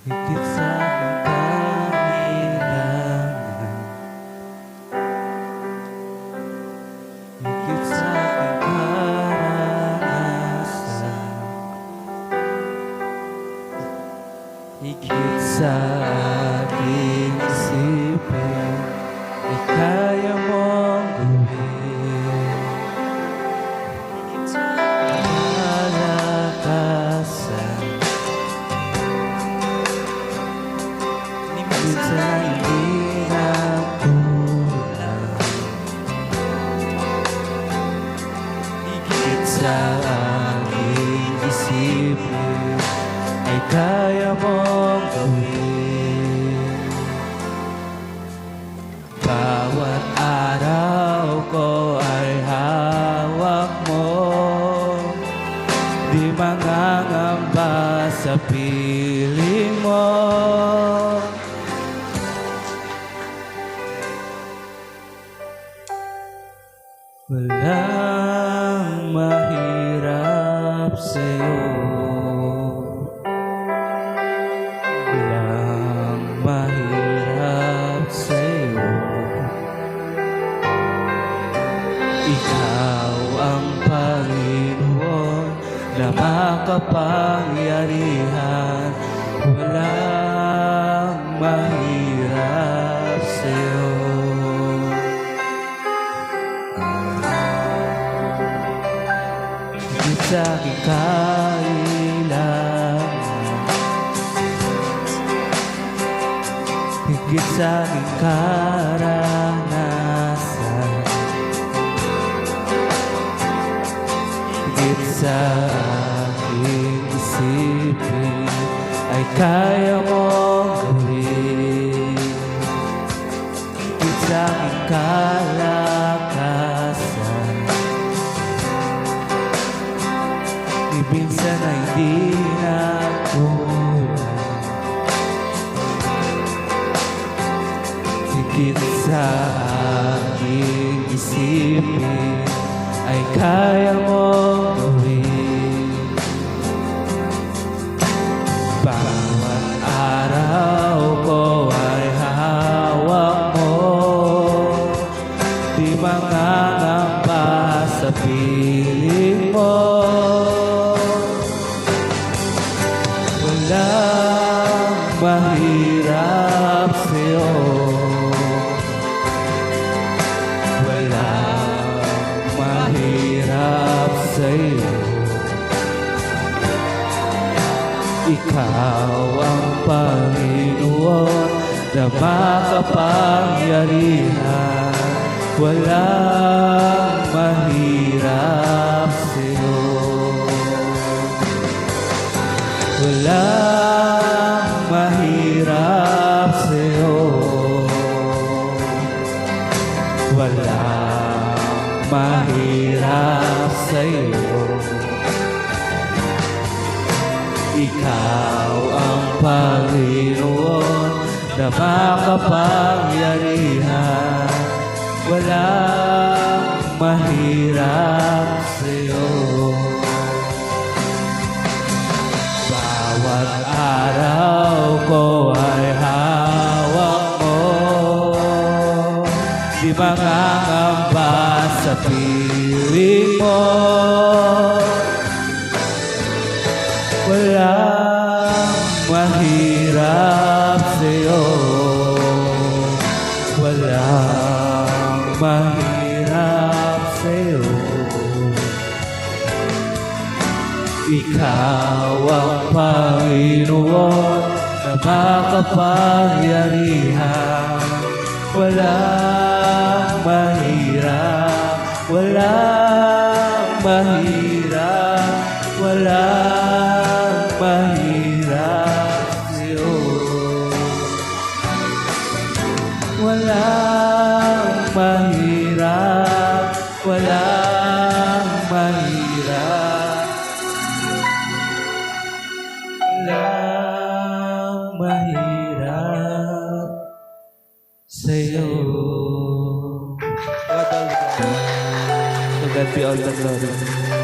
higit sa aking kailangan, higit sa aking karanasan, higit sa aking isipin, ay kaya mong gawin. Higit sa kalakasan, higit sa hindi na kulang, higit sa aking isipin, ay kaya mong gawin. Bawat araw ko ay hawak mo, di mangangamba sa piling mo. Walang mahirap sa'yo, walang mahirap sa'yo. Ikaw ang Panginoon na makapangyarihan, walang mahirap sa'yo. Higit sa aking kailangan, higit sa aking karanasan, higit sa aking isipin, ay kaya mong gawin. Higit sa aking kalakasan, minsan ay di na kulang, higit sa aking isipin, ay kaya mong gawin. Bawat araw ko ay hawak mo, di mangangamba sa piling mo. Walang mahirap sa'yo, walang mahirap sa'yo. Ikaw ang Panginoon na makapangyarihan, walang mahirap sa'yo. Walang mahirap sa'yo, walang mahirap sa'yo. Ikaw ang Panginoon na makapangyarihan, walang mahirap sa'yo. Bawat araw ko ay hawak mo, di mangangamba sa piling mo. Walang mahirap sa'yo, walang mahirap sa'yo. Ikaw ang Panginoon na makapangyarihan, walang mahirap, walang mahirap, walang mahirap sa'yo. Walang mahirap, walang mahirap, walang mahirap sa'yo. To God be all the glory.